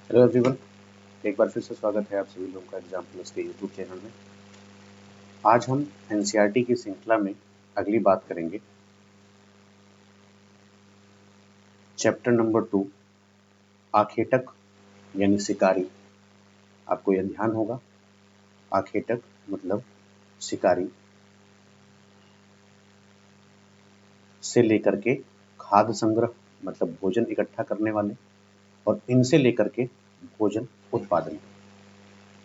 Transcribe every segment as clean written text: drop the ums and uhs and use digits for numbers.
Hello everyone, एक बार फिर से स्वागत है आप सभी लोगों का एग्जाम प्लस के यूट्यूब चैनल में। आज हम एनसीईआरटी की श्रृंखला में अगली बात करेंगे। चैप्टर नंबर 2, आखेटक यानी शिकारी। आपको यह ध्यान होगा, आखेटक मतलब शिकारी से लेकर के खाद्य संग्रह मतलब भोजन इकट्ठा करने वाले, और इनसे लेकर के भोजन उत्पादन।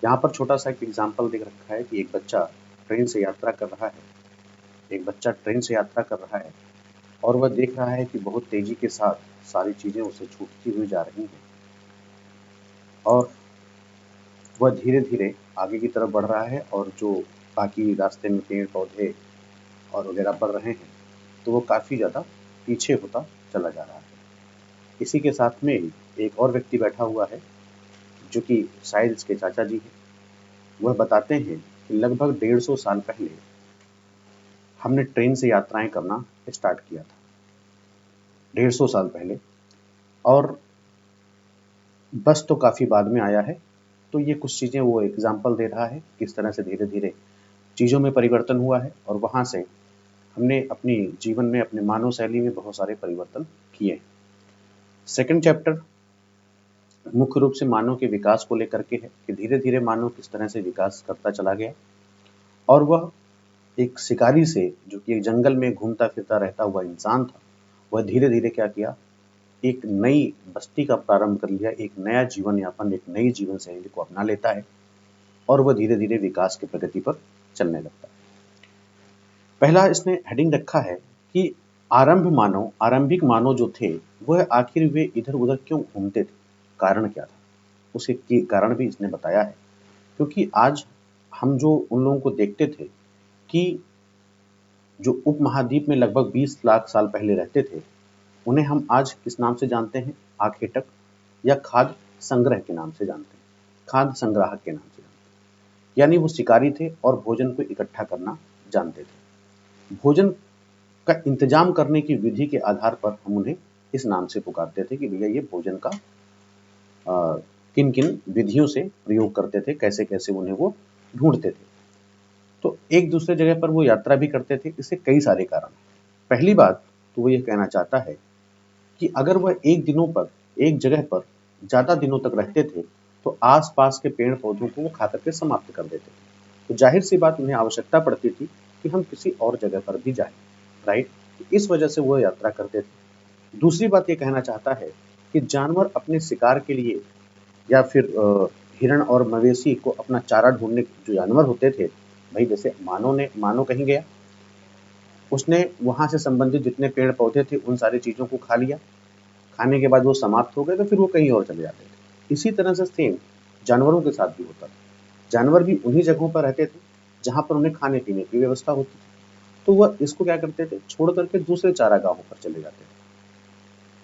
यहाँ पर छोटा सा एक एग्जाम्पल देख रखा है कि एक बच्चा ट्रेन से यात्रा कर रहा है। और वह देख रहा है कि बहुत तेजी के साथ सारी चीजें उसे छूटती हुई जा रही हैं, और वह धीरे धीरे आगे की तरफ बढ़ रहा है, और जो बाकी रास्ते में पेड़ पौधे और वगैरह बढ़ रहे हैं तो वो काफ़ी ज़्यादा पीछे होता चला जा रहा है। इसी के साथ में एक और व्यक्ति बैठा हुआ है जो कि शायद इसके चाचा जी हैं। वह बताते हैं कि लगभग 150 साल पहले हमने ट्रेन से यात्राएं करना स्टार्ट किया था, 150 साल पहले, और बस तो काफ़ी बाद में आया है। तो ये कुछ चीज़ें वो एग्जाम्पल दे रहा है किस तरह से धीरे धीरे चीज़ों में परिवर्तन हुआ है, और वहाँ से हमने अपनी जीवन में अपने मानव शैली में बहुत सारे परिवर्तन किए। सेकंड चैप्टर मुख्य रूप से मानव के विकास को लेकर के है कि धीरे धीरे मानव किस तरह से विकास करता चला गया, और वह एक शिकारी से जो कि एक जंगल में घूमता फिरता रहता हुआ इंसान था, वह धीरे धीरे क्या किया, एक नई बस्ती का प्रारंभ कर लिया, एक नया जीवन यापन, एक नई जीवन शैली को अपना लेता है, और वह धीरे धीरे विकास की प्रगति पर चलने लगता है। पहला इसने हेडिंग रखा है कि आरंभिक मानव जो थे वह आखिर वे इधर उधर क्यों घूमते थे, कारण क्या था। उसके कारण भी इसने बताया है, क्योंकि आज हम जो उन लोगों को देखते थे कि जो उपमहाद्वीप में लगभग 20 लाख साल पहले रहते थे, उन्हें हम आज किस नाम से जानते हैं, आखेटक या खाद्य संग्रह के नाम से जानते हैं, खाद्य संग्राहक के नाम से जानते हैं। यानी वो शिकारी थे और भोजन को इकट्ठा करना जानते थे। भोजन का इंतजाम करने की विधि के आधार पर हम उन्हें इस नाम से पुकारते थे कि भैया ये भोजन का किन किन विधियों से प्रयोग करते थे, कैसे कैसे उन्हें वो ढूंढते थे। तो एक दूसरे जगह पर वो यात्रा भी करते थे। इससे कई सारे कारण। पहली बात तो वो ये कहना चाहता है कि अगर वह एक जगह पर ज़्यादा दिनों तक रहते थे तो आसपास के पेड़ पौधों को वो खा करके समाप्त कर देते थे। तो जाहिर सी बात उन्हें आवश्यकता पड़ती थी कि हम किसी और जगह पर भी जाएं, राइट। इस वजह से वो यात्रा करते थे। दूसरी बात ये कहना चाहता है कि जानवर अपने शिकार के लिए या फिर हिरण और मवेशी को अपना चारा ढूंढने जो जानवर होते थे, भाई जैसे मानव कहीं गया, उसने वहां से संबंधित जितने पेड़ पौधे थे उन सारी चीजों को खा लिया, खाने के बाद वो समाप्त हो गए तो फिर वो कहीं और चले जाते थे। इसी तरह से सेम जानवरों के साथ भी होता था। जानवर भी उन्हीं जगहों पर रहते थे जहां पर उन्हें खाने पीने की व्यवस्था होती थी, तो वह इसको क्या करते थे, छोड़ करके दूसरे चारागाहों पर चले जाते थे,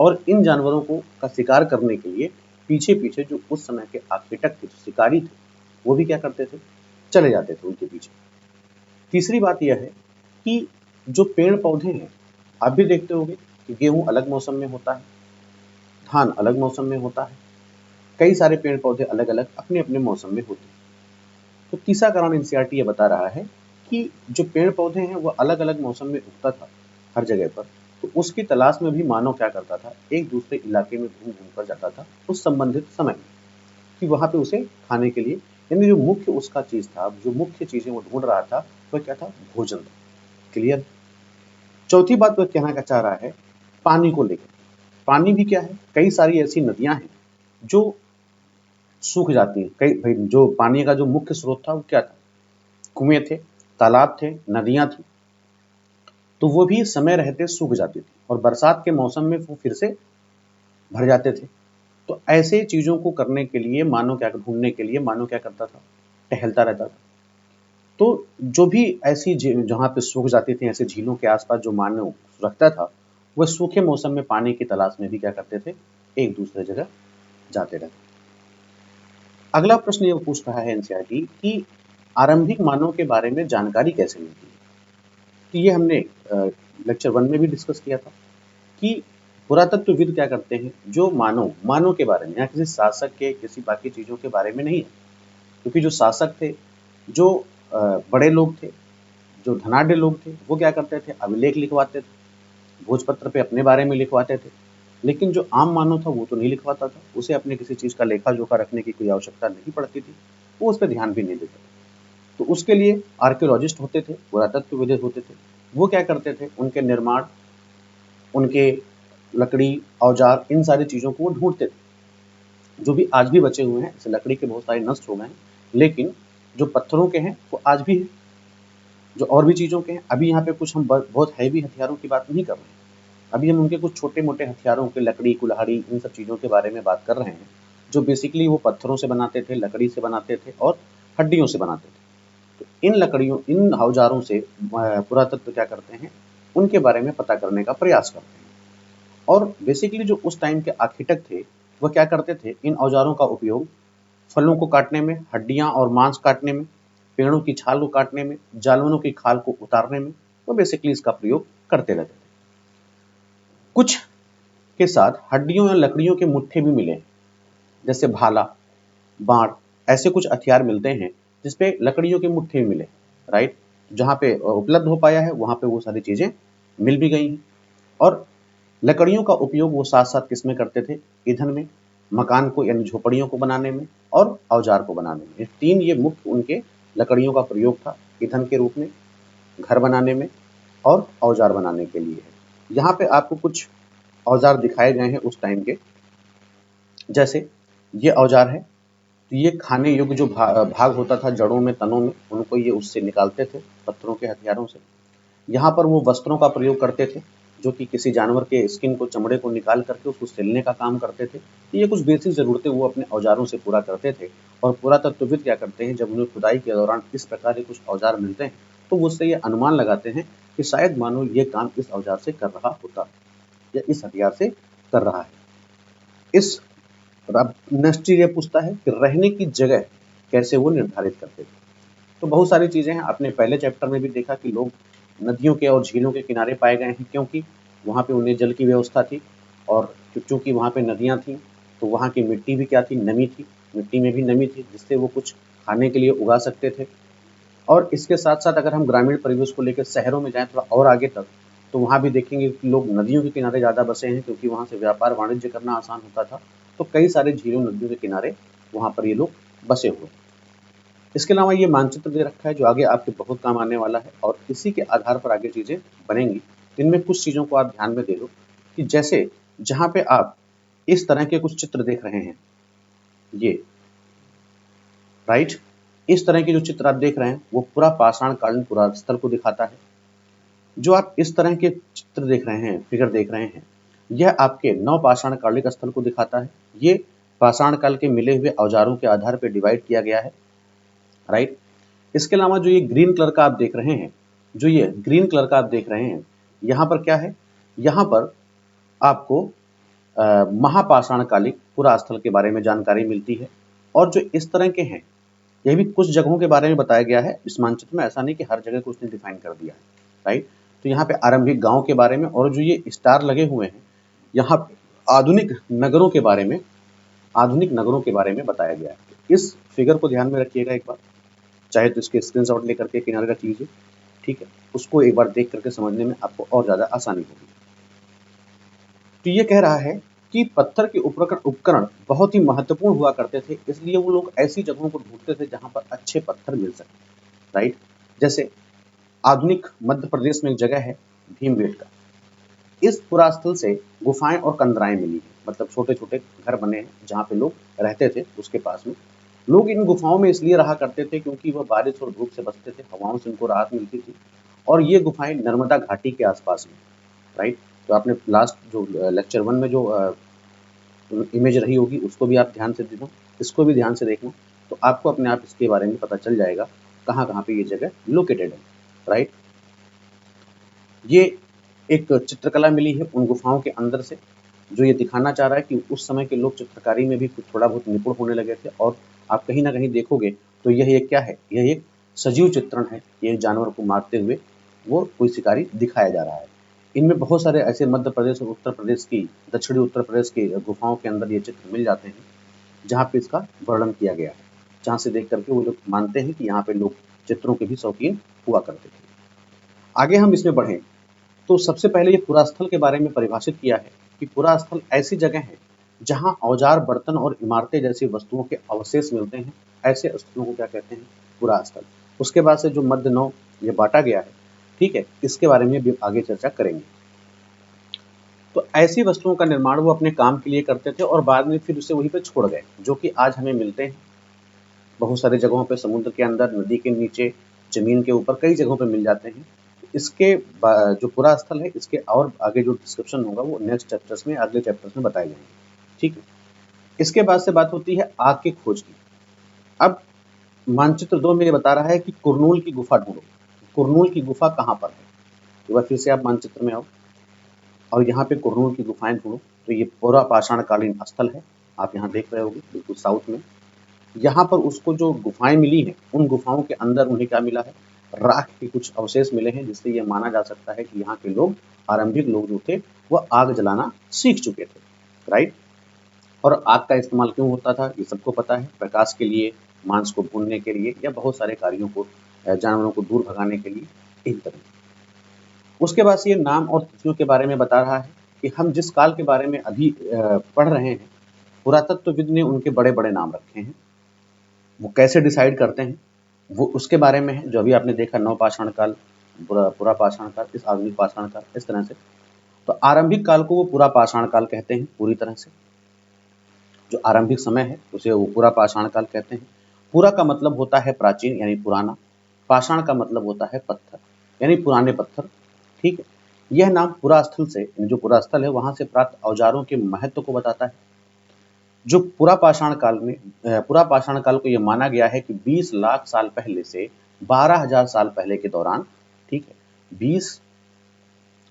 और इन जानवरों को का शिकार करने के लिए पीछे पीछे जो उस समय के आखेटक थे, जो शिकारी थे, वो भी क्या करते थे, चले जाते थे उनके पीछे। तीसरी बात यह है कि जो पेड़ पौधे हैं, आप भी देखते होंगे कि गेहूं अलग मौसम में होता है, धान अलग मौसम में होता है, कई सारे पेड़ पौधे अलग अलग अपने अपने मौसम में होते हैं। तो तीसरा कारण एनसीईआरटी ये बता रहा है कि जो पेड़ पौधे हैं वो अलग अलग मौसम में उगता था हर जगह पर, तो उसकी तलाश में भी मानव क्या करता था, एक दूसरे इलाके में घूम घूम कर जाता था उस संबंधित समय में, कि वहां पे उसे खाने के लिए, यानी जो मुख्य उसका चीज था, जो मुख्य चीजें वो ढूंढ रहा था, वह क्या था, भोजन था। क्लियर। चौथी बात वह कहना क्या चाह रहा है, पानी को लेकर। पानी भी क्या है, कई सारी ऐसी नदियां हैं जो सूख जाती हैं। कई भाई जो पानी का जो मुख्य स्रोत था वो क्या था, कुएं थे, तालाब थे, नदियां थी, तो वो भी समय रहते सूख जाती थी, और बरसात के मौसम में वो फिर से भर जाते थे। तो ऐसे चीजों को करने के लिए ढूंढने के लिए मानव क्या करता था, टहलता रहता था। तो जो भी ऐसी जहाँ पे सूख जाती थी, ऐसे झीलों के आसपास जो मानव रखता था, वह सूखे मौसम में पानी की तलाश में भी क्या करते थे, एक दूसरे जगह जाते रहते। अगला प्रश्न ये पूछ रहा है एनसीईआरटी कि आरंभिक मानव के बारे में जानकारी कैसे मिलती है। तो ये हमने लेक्चर 1 में भी डिस्कस किया था कि पुरातत्वविद क्या करते हैं, जो मानव के बारे में या किसी शासक के किसी बाकी चीज़ों के बारे में नहीं है, क्योंकि जो शासक थे, जो बड़े लोग थे, जो धनाढ्य लोग थे, वो क्या करते थे, अभिलेख लिखवाते थे, भोजपत्र पे अपने बारे में लिखवाते थे। लेकिन जो आम मानव था वो तो नहीं लिखवाता था, उसे अपने किसी चीज़ का लेखा-जोखा रखने की कोई आवश्यकता नहीं पड़ती थी, वो उस पे ध्यान भी नहीं देता था। तो उसके लिए आर्कियोलॉजिस्ट होते थे, पुरातत्वविद होते थे, वो क्या करते थे, उनके निर्माण, उनके लकड़ी, औजार, इन सारी चीज़ों को वो ढूँढते थे। जो भी आज भी बचे हुए हैं, जैसे लकड़ी के बहुत सारे नष्ट हो गए हैं, लेकिन जो पत्थरों के हैं वो आज भी हैं, जो और भी चीज़ों के हैं। अभी यहाँ पे कुछ हम बहुत हैवी हथियारों की बात नहीं कर रहे हैं, अभी हम उनके कुछ छोटे-मोटे हथियारों के, लकड़ी, कुल्हाड़ी, इन सब चीज़ों के बारे में बात कर रहे हैं, जो बेसिकली वो पत्थरों से बनाते थे, लकड़ी से बनाते थे और हड्डियों से बनाते थे। तो इन लकड़ियों, इन औजारों से पुरातत्व क्या करते हैं, उनके बारे में पता करने का प्रयास करते हैं। और बेसिकली जो उस टाइम के आर्किटेक्ट थे, वह क्या करते थे, इन औजारों का उपयोग फलों को काटने में, हड्डियाँ और मांस काटने में, पेड़ों की छाल को काटने में, जानवरों की खाल को उतारने में, वो बेसिकली इसका प्रयोग करते रहते थे। कुछ के साथ हड्डियों या लकड़ियों के मुट्ठे भी मिले, जैसे भाला, बाण, ऐसे कुछ हथियार मिलते हैं जिसपे लकड़ियों के मुट्ठे भी मिले, राइट। जहाँ पे उपलब्ध हो पाया है वहाँ पे वो सारी चीज़ें मिल भी गई हैं। और लकड़ियों का उपयोग वो साथ-साथ किसमें करते थे, ईंधन में, मकान को यानी झोपड़ियों को बनाने में और औजार को बनाने में। ये 3 ये मुख्य उनके लकड़ियों का प्रयोग था, ईंधन के रूप में, घर बनाने में और औजार बनाने के लिए है। यहाँ पे आपको कुछ औजार दिखाए गए हैं उस टाइम के, जैसे ये औजार है, तो ये खाने योग्य जो भाग होता था जड़ों में, तनों में, उनको ये उससे निकालते थे, पत्थरों के हथियारों से। यहाँ पर वो वस्त्रों का प्रयोग करते थे, जो कि किसी जानवर के स्किन को, चमड़े को निकाल करके उसको सिलने का काम करते थे। तो ये कुछ बेसिक ज़रूरतें वो अपने औजारों से पूरा करते थे। और पुरातत्वविद क्या करते हैं, जब उन्हें खुदाई के दौरान इस प्रकार के कुछ औजार मिलते हैं, तो वो उससे ये अनुमान लगाते हैं कि शायद मानो ये काम इस औजार से कर रहा होता या इस हथियार से कर रहा है। इस अब नेक्स्ट ये पूछता है कि रहने की जगह कैसे वो निर्धारित करते थे। तो बहुत सारी चीज़ें हैं, आपने पहले चैप्टर में भी देखा कि लोग नदियों के और झीलों के किनारे पाए गए हैं, क्योंकि वहाँ पे उन्हें जल की व्यवस्था थी। और चूँकि वहाँ पे नदियाँ थीं, तो वहाँ की मिट्टी भी क्या थी, नमी थी, मिट्टी में भी नमी थी, जिससे वो कुछ खाने के लिए उगा सकते थे। और इसके साथ-साथ अगर हम ग्रामीण परिवेश को लेकर शहरों में जाएँ थोड़ा और आगे तक, तो वहाँ भी देखेंगे कि लोग नदियों के किनारे ज़्यादा बसे हैं, क्योंकि वहाँ से व्यापार-वाणिज्य करना आसान होता था। तो कई सारे झीलों, नदियों के किनारे वहाँ पर ये लोग बसे हुए हैं। इसके अलावा ये मानचित्र दे रखा है, जो आगे आपके बहुत काम आने वाला है, और इसी के आधार पर आगे चीज़ें बनेंगी। इनमें कुछ चीज़ों को आप ध्यान में दे दो, कि जैसे जहाँ पे आप इस तरह के कुछ चित्र देख रहे हैं, ये, राइट? इस तरह के जो चित्र आप देख रहे हैं, वो पूरा पाषाणकालीन पुरास्थल को दिखाता है। जो आप इस तरह के चित्र देख रहे हैं, फिगर देख रहे हैं, यह आपके नवपाषाणकालिक स्थल को दिखाता है। ये पाषाण काल के मिले हुए औजारों के आधार पर डिवाइड किया गया है, राइट। इसके अलावा जो ये ग्रीन कलर का आप देख रहे हैं, जो ये ग्रीन कलर का आप देख रहे हैं, यहाँ पर क्या है, यहाँ पर आपको महापाषाणकालिक पुरास्थल के बारे में जानकारी मिलती है। और जो इस तरह के हैं, ये भी कुछ जगहों के बारे में बताया गया है इस मानचित्र में, ऐसा नहीं कि हर जगह को उसने डिफाइन कर दिया है, राइट। तो यहाँ पे आरंभिक गांव के बारे में, और जो ये स्टार लगे हुए हैं, यहाँ पे आधुनिक नगरों के बारे में, बताया गया है। इस फिगर को ध्यान में रखिएगा एक बार, चाहे तो इसके स्क्रीनशॉट लेकर के किनारे रख लीजिए, ठीक है। उसको एक बार देख करके समझने में आपको और ज़्यादा आसानी होगी। तो ये कह रहा है कि पत्थर के उपकरण बहुत ही महत्वपूर्ण हुआ करते थे, इसलिए वो लोग ऐसी जगहों को ढूंढते थे जहाँ पर अच्छे पत्थर मिल सके, राइट। जैसे आधुनिक मध्य प्रदेश में एक जगह है भीमबेटका। इस पुरास्थल से गुफाएं और कंदराएं मिली हैं, मतलब छोटे छोटे घर बने हैं जहाँ पे लोग रहते थे। उसके पास में लोग इन गुफाओं में इसलिए रहा करते थे क्योंकि वह बारिश और धूप से बचते थे, हवाओं से उनको राहत मिलती थी। और ये गुफाएं नर्मदा घाटी के आसपास में, राइट। तो आपने लास्ट जो लेक्चर 1 में जो इमेज रही होगी उसको भी आप ध्यान से देखना, इसको भी ध्यान से देखना, तो आपको अपने आप इसके बारे में पता चल जाएगा कहाँ कहाँ पे ये जगह लोकेटेड है, राइट। ये एक चित्रकला मिली है उन गुफाओं के अंदर से, जो ये दिखाना चाह रहा है कि उस समय के लोग चित्रकारी में भी थोड़ा बहुत निपुण होने लगे थे। और आप कहीं ना कहीं देखोगे तो यह एक क्या है, यह एक सजीव चित्रण है। ये जानवर को मारते हुए वो कोई शिकारी दिखाया जा रहा है। इनमें बहुत सारे ऐसे मध्य प्रदेश और उत्तर प्रदेश की, दक्षिणी उत्तर प्रदेश की गुफाओं के अंदर ये चित्र मिल जाते हैं, जहाँ पे इसका वर्णन किया गया है, जहाँ से देख करके वो लोग मानते हैं कि यहाँ पे लोग चित्रों के भी शौकीन हुआ करते थे। आगे हम इसमें बढ़ें तो सबसे पहले ये पुरास्थल के बारे में परिभाषित किया है कि पुरास्थल ऐसी जगह है जहाँ औजार, बर्तन और इमारतें जैसी वस्तुओं के अवशेष मिलते हैं, ऐसे स्थलों को क्या कहते हैं? पुरास्थल। उसके बाद से जो मध्य नौ ये बांटा गया है, ठीक है, इसके बारे में भी आगे चर्चा करेंगे। तो ऐसी वस्तुओं का निर्माण वो अपने काम के लिए करते थे और बाद में फिर उसे वहीं पे छोड़ गए, जो कि आज हमें मिलते हैं बहुत सारी जगहों पे, समुद्र के अंदर, नदी के नीचे, जमीन के ऊपर, कई जगहों पे मिल जाते हैं। इसके जो पूरा स्थल है, इसके और आगे जो डिस्क्रिप्शन होगा वो नेक्स्ट चैप्टर्स में, अगले चैप्टर्स में बताए जाएंगे, ठीक है। इसके बाद से बात होती है आग की खोज की। अब मानचित्र 2 में ये बता रहा है कि कुरनूल की गुफा ढूंढो। कुरनूल की गुफा कहाँ पर है? एक बार फिर से आप मानचित्र में आओ और यहाँ पे कुरनूल की गुफाएं ढूंढो। तो ये पूरा पाषाणकालीन स्थल है, आप यहाँ देख रहे होगे बिल्कुल साउथ में। यहाँ पर उसको जो गुफाएं मिली हैं, उन गुफाओं के अंदर उन्हें क्या मिला है? राख के कुछ अवशेष मिले हैं, जिससे ये माना जा सकता है कि यहाँ के लोग, आरंभिक लोग जो थे, वह आग जलाना सीख चुके थे, राइट। और आग का इस्तेमाल क्यों होता था ये सबको पता है, प्रकाश के लिए, मांस को भूनने के लिए, या बहुत सारे कार्यों को, जानवरों को दूर भगाने के लिए, इन तरह। उसके बाद से ये नाम और तिथियों के बारे में बता रहा है कि हम जिस काल के बारे में अभी पढ़ रहे हैं, पुरातत्वविद ने उनके बड़े बड़े नाम रखे हैं। वो कैसे डिसाइड करते हैं वो उसके बारे में है, जो अभी आपने देखा नवपाषाण काल, पुरा पाषाण काल, इस आधुनिक पाषाण काल, इस तरह से। तो आरंभिक काल को वो पुरा पाषाण काल कहते हैं पूरी तरह से। जो आरंभिक समय है उसे वो पुरा पाषाण काल कहते हैं। पुरा का मतलब होता है प्राचीन यानी पुराना, पाषाण का मतलब होता है पत्थर यानी पुराने पत्थर, ठीक है। यह नाम पुरा स्थल से, जो पुरा स्थल है वहां से प्राप्त औजारों के महत्व को बताता है। जो पुरा पाषाण काल में, पुरा पाषाण काल को यह माना गया है कि 20 लाख साल पहले से 12,000 साल पहले के दौरान, ठीक है, 20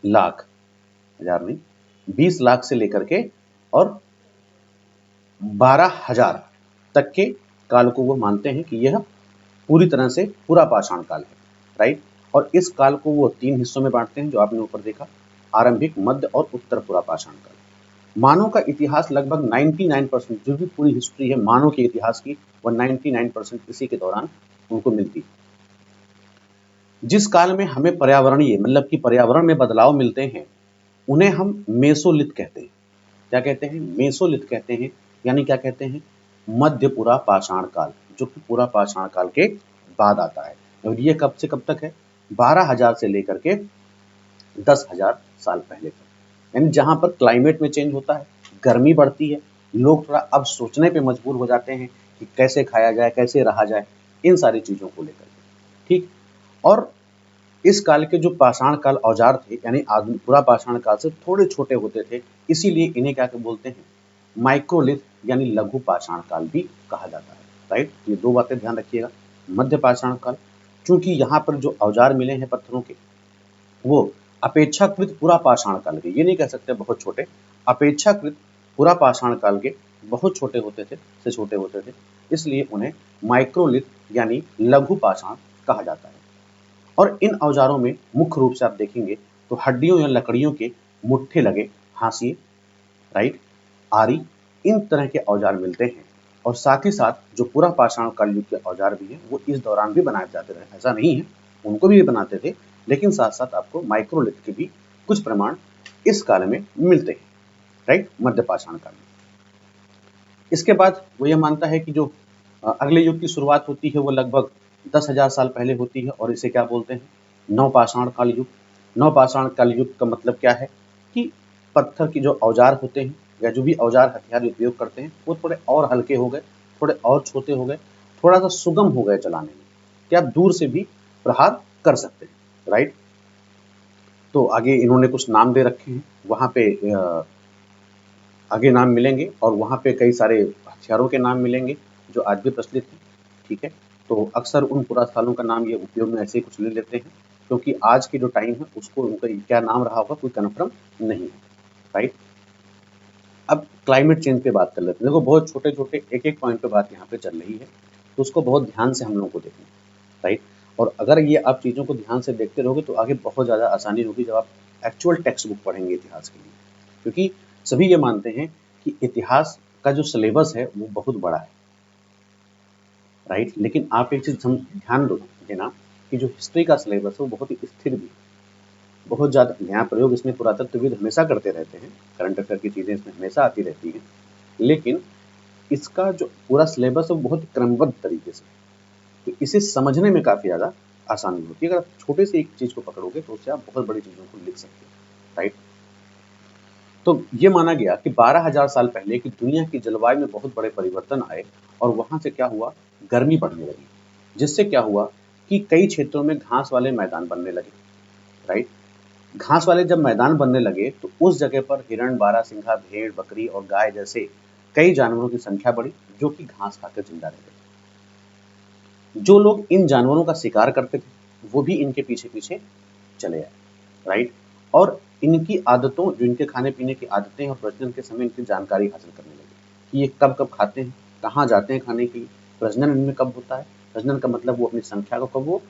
लाख, हजार नहीं, 20 लाख से लेकर के और 12,000 तक के काल को वो मानते हैं कि यह पूरी तरह से पुरा पाषाण काल है, राइट। और इस काल को वो 3 हिस्सों में बांटते हैं, जो आपने ऊपर देखा, आरंभिक, मध्य और उत्तर पुरा पाषाण काल। मानव का इतिहास लगभग 99%, जो भी पूरी हिस्ट्री है मानव के इतिहास की, वह 99% इसी के दौरान उनको मिलती है। जिस काल में हमें पर्यावरणीय, मतलब कि पर्यावरण में बदलाव मिलते हैं, उन्हें हम मेसोलिथ कहते हैं। क्या कहते हैं? मेसोलिथ कहते हैं, यानी क्या कहते हैं? मध्य पुरा पाषाण काल, जो कि पुरा पाषाण काल के बाद आता है। और ये कब से कब तक है? 12,000 से लेकर के 10,000 साल पहले तक। यानी जहां पर क्लाइमेट में चेंज होता है, गर्मी बढ़ती है, लोग थोड़ा अब सोचने पे मजबूर हो जाते हैं कि कैसे खाया जाए, कैसे रहा जाए, इन सारी चीजों को लेकर के, ठीक। और इस काल के जो पाषाण काल औजार थे, यानी आधुनिक पुरा पाषाण काल से थोड़े छोटे होते थे, इसीलिए इन्हें क्या बोलते हैं? माइक्रोलिथ यानी लघु पाषाण काल भी कहा जाता है, राइट। ये दो बातें ध्यान रखिएगा। मध्य पाषाण काल, चूंकि यहाँ पर जो औजार मिले हैं पत्थरों के, वो अपेक्षाकृत पुरा पाषाण काल के, ये नहीं कह सकते बहुत छोटे, अपेक्षाकृत पुरा पाषाण काल के बहुत छोटे होते थे, से छोटे होते थे, इसलिए उन्हें माइक्रोलिथ यानी लघु पाषाण कहा जाता है। और इन औजारों में मुख्य रूप से आप देखेंगे तो हड्डियों या लकड़ियों के मुट्ठे लगे हाशिए, राइट, आरी, इन तरह के औजार मिलते हैं। और साथ ही साथ जो पूरा पाषाण काल युग के औजार भी हैं, वो इस दौरान भी बनाए जाते रहे, ऐसा नहीं है, उनको भी बनाते थे, लेकिन साथ साथ आपको माइक्रोलिथ के भी कुछ प्रमाण इस काल में मिलते हैं, राइट, मध्य पाषाण काल में। इसके बाद वो ये मानता है कि जो अगले युग की शुरुआत होती है वो लगभग 10,000 साल पहले होती है, और इसे क्या बोलते हैं? नवपाषाण काल युग। नवपाषाण काल युग का मतलब क्या है? कि पत्थर के जो औजार होते हैं, या जो भी औजार हथियार उपयोग करते हैं, वो थोड़े और हल्के हो गए, थोड़े और छोटे हो गए, थोड़ा सा सुगम हो गए चलाने में, कि आप दूर से भी प्रहार कर सकते हैं, राइट। तो आगे इन्होंने कुछ नाम दे रखे हैं, वहां पे आगे नाम मिलेंगे, और वहाँ पे कई सारे हथियारों के नाम मिलेंगे जो आज भी प्रचलित हैं, ठीक है। तो अक्सर उन पुरास्थलों का नाम ये उपयोग में ऐसे ही कुछ ले लेते हैं, क्योंकि आज की जो टाइम है उसको उनका क्या नाम रहा होगा कोई कन्फर्म नहीं है, राइट। अब क्लाइमेट चेंज पे बात कर लेते हैं। देखो बहुत छोटे छोटे एक एक पॉइंट पे बात यहाँ पे चल रही है, तो उसको बहुत ध्यान से हम लोगों को देखना है, राइट। और अगर ये आप चीज़ों को ध्यान से देखते रहोगे तो आगे बहुत ज़्यादा आसानी होगी जब आप एक्चुअल टेक्स्ट बुक पढ़ेंगे इतिहास के लिए, क्योंकि सभी ये मानते हैं कि इतिहास का जो सिलेबस है वो बहुत बड़ा है, राइट। लेकिन आप एक चीज़ ध्यान दो देना कि जो हिस्ट्री का सिलेबस है वो बहुत ही स्थिर भी है, बहुत ज़्यादा नया प्रयोग इसमें पुरातत्वविद हमेशा करते रहते हैं, करंट अफेयर की चीज़ें इसमें हमेशा आती रहती हैं, लेकिन इसका जो पूरा सिलेबस है वो बहुत क्रमबद्ध तरीके से, तो इसे समझने में काफ़ी ज़्यादा आसानी होती है। अगर आप छोटे से एक चीज़ को पकड़ोगे तो उससे आप बहुत बड़ी चीज़ों को लिख सकते हो, राइट। तो ये माना गया कि 12,000 साल पहले की दुनिया की जलवायु में बहुत बड़े परिवर्तन आए और वहां से क्या हुआ, गर्मी बढ़ने लगी, जिससे क्या हुआ कि कई क्षेत्रों में घास वाले मैदान बनने लगे, राइट। घास वाले जब मैदान बनने लगे तो उस जगह पर हिरण, बारहसिंघा, भेड़, बकरी और गाय जैसे कई जानवरों की संख्या बढ़ी जो कि घास खाकर जिंदा रह गए। जो लोग इन जानवरों का शिकार करते थे वो भी इनके पीछे पीछे चले आए, राइट। और इनकी आदतों, जो इनके खाने पीने की आदतें और प्रजनन के समय इनकी जानकारी हासिल करने लगे कि ये कब कब खाते हैं, कहाँ जाते हैं खाने के लिए, प्रजनन इनमें कब होता है, प्रजनन का मतलब वो अपनी संख्या को कब वो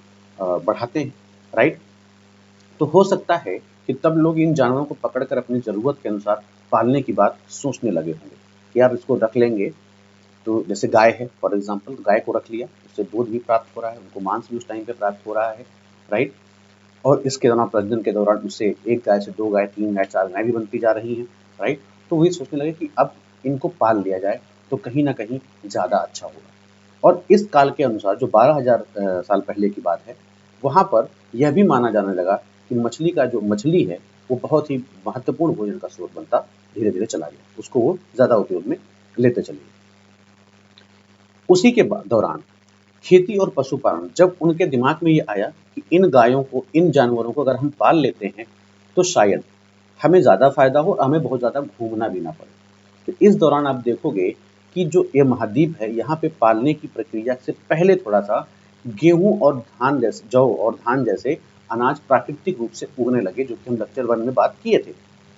बढ़ाते हैं, राइट। तो हो सकता है कि तब लोग इन जानवरों को पकड़कर अपनी ज़रूरत के अनुसार पालने की बात सोचने लगे होंगे कि आप इसको रख लेंगे, तो जैसे गाय है फॉर एग्जांपल, गाय को रख लिया, उससे दूध भी प्राप्त हो रहा है, उनको मांस भी उस टाइम पे प्राप्त हो रहा है, राइट। और इसके दौरान प्रजनन के दौरान उससे एक गाय से 2 गाय, 3 गाय, 4 गाय भी बनती जा रही हैं, राइट। तो वही सोचने लगे कि अब इनको पाल लिया जाए तो कहीं न कहीं ज़्यादा अच्छा होगा। और इस काल के अनुसार जो 12,000 साल पहले की बात है, वहाँ पर यह भी माना जाने लगा कि मछली है, वो बहुत ही महत्वपूर्ण भोजन का स्रोत बनता धीरे-धीरे चला गया। उसको वो ज़्यादा उपयोग में लेते चले गए। उसी के दौरान खेती और पशुपालन, जब उनके दिमाग में ये आया कि इन गायों को, इन जानवरों को अगर हम पाल लेते हैं तो शायद हमें ज़्यादा फायदा हो और हमें बहुत ज़्यादा घूमना भी ना पड़े। तो इस दौरान आप देखोगे कि जो ये महाद्वीप है, यहाँ पे पालने की प्रक्रिया से पहले थोड़ा सा गेहूं और धान जैसे, जौ और धान जैसे अनाज प्राकृतिक रूप से उगने लगे, जो कि हम लेक्चर 1 में बात किए थे,